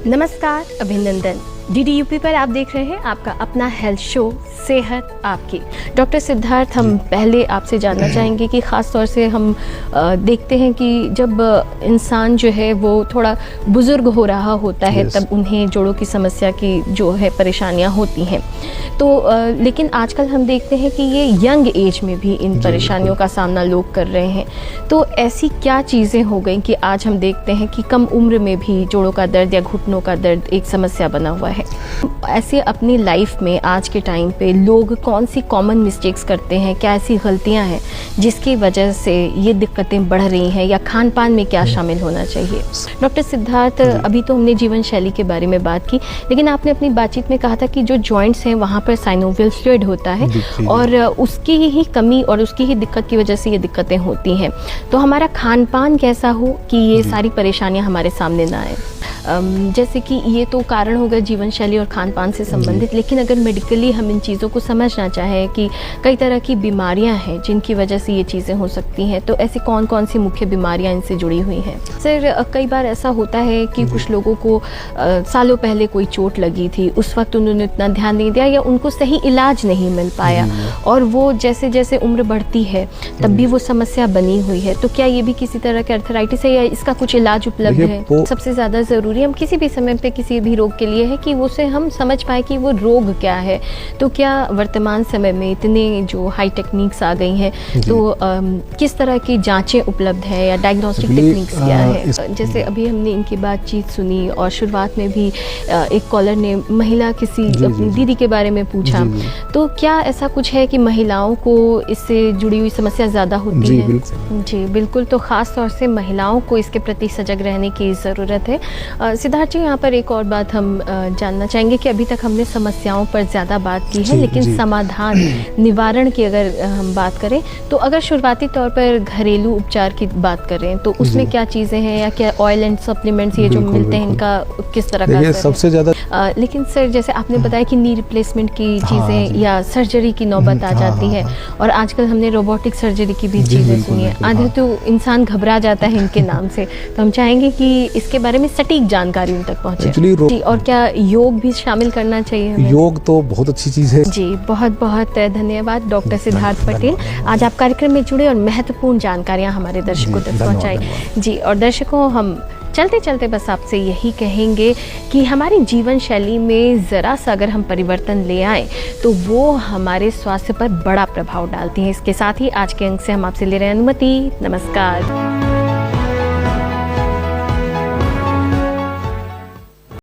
नमस्कार, अभिनंदन। DD UP पर आप देख रहे हैं आपका अपना हेल्थ शो सेहत आपकी। डॉक्टर सिद्धार्थ, हम पहले आपसे जानना चाहेंगे कि ख़ास तौर से हम देखते हैं कि जब इंसान जो है वो थोड़ा बुज़ुर्ग हो रहा होता है तब उन्हें जोड़ों की समस्या की जो है परेशानियां होती हैं। तो लेकिन आजकल हम देखते हैं कि ये यंग एज में भी इन परेशानियों का सामना लोग कर रहे हैं। तो ऐसी क्या चीज़ें हो गई कि आज हम देखते हैं कि कम उम्र में भी जोड़ों का दर्द या घुटनों का दर्द एक समस्या बना हुआ है। ऐसे अपनी लाइफ में आज के टाइम पे लोग कौन सी कॉमन मिस्टेक्स करते हैं, क्या ऐसी गलतियां हैं जिसकी वजह से ये दिक्कतें बढ़ रही हैं, या खान पान में क्या शामिल होना चाहिए? डॉक्टर सिद्धार्थ, अभी तो हमने जीवन शैली के बारे में बात की, लेकिन आपने अपनी बातचीत में कहा था कि जो जॉइंट्स हैं वहाँ पर साइनोवियल फ्लूइड होता है और उसकी ही कमी और उसकी ही दिक्कत की वजह से ये दिक्कतें होती हैं। तो हमारा खान पान कैसा हो कि ये सारी परेशानियाँ हमारे सामने ना आए? जैसे कि ये तो कारण होगा जीवन शैली और खान पान से संबंधित, लेकिन अगर मेडिकली हम इन चीज़ों को समझना चाहें कि कई तरह की बीमारियां हैं जिनकी वजह से ये चीज़ें हो सकती हैं, तो ऐसी कौन कौन सी मुख्य बीमारियां इनसे जुड़ी हुई हैं? सर, कई बार ऐसा होता है कि कुछ लोगों को सालों पहले कोई चोट लगी थी, उस वक्त उन्होंने इतना ध्यान नहीं दिया या उनको सही इलाज नहीं मिल पाया, और वो जैसे जैसे उम्र बढ़ती है तब भी वो समस्या बनी हुई है। तो क्या ये भी किसी तरह के अर्थराइटिस है या इसका कुछ इलाज उपलब्ध है? सबसे ज़्यादा ज़रूरी हम किसी भी समय पे किसी भी रोग के लिए है कि उसे हम समझ पाए कि वो रोग क्या है। तो क्या वर्तमान समय में इतने जो हाई टेक्निक्स आ गई हैं, तो किस तरह की जांचें उपलब्ध है या डायग्नोस्टिक टेक्निक्स क्या है? जैसे अभी हमने इनकी बातचीत सुनी और शुरुआत में भी एक कॉलर ने महिला किसी अपनी दीदी के बारे में पूछा, तो क्या ऐसा कुछ है कि महिलाओं को इससे जुड़ी हुई समस्या ज़्यादा होती है? जी बिल्कुल। तो ख़ास तौर से महिलाओं को इसके प्रति सजग रहने की ज़रूरत है। सिद्धार्थ जी, यहाँ पर एक और बात हम जानना चाहेंगे कि अभी तक हमने समस्याओं पर ज़्यादा बात की है, लेकिन समाधान निवारण की अगर हम बात करें तो अगर शुरुआती तौर पर घरेलू उपचार की बात करें तो उसमें क्या चीज़ें हैं, या क्या ऑयल एंड सप्लीमेंट्स ये जो मिलते हैं इनका किस तरह का सबसे ज़्यादा? लेकिन सर, जैसे आपने बताया कि नी रिप्लेसमेंट की चीज़ें या सर्जरी की नौबत आ जाती है, और आजकल हमने रोबोटिक सर्जरी की भी चीज़ें सुनी है। आधे तो इंसान घबरा जाता है इनके नाम से, तो हम चाहेंगे कि इसके बारे में सटीक जानकारी उन तक पहुंचे। जी, और क्या योग भी शामिल करना चाहिए हमें? योग तो बहुत अच्छी चीज़ है। जी, बहुत बहुत धन्यवाद डॉक्टर सिद्धार्थ पटेल, आज आप कार्यक्रम में जुड़े और महत्वपूर्ण जानकारियां हमारे दर्शकों तक पहुंचाई। जी, और दर्शकों, हम चलते चलते बस आपसे यही कहेंगे कि हमारी जीवन शैली में ज़रा सा अगर हम परिवर्तन ले आएँ तो वो हमारे स्वास्थ्य पर बड़ा प्रभाव डालती हैं। इसके साथ ही आज के अंक से हम आपसे ले रहे हैं अनुमति। नमस्कार।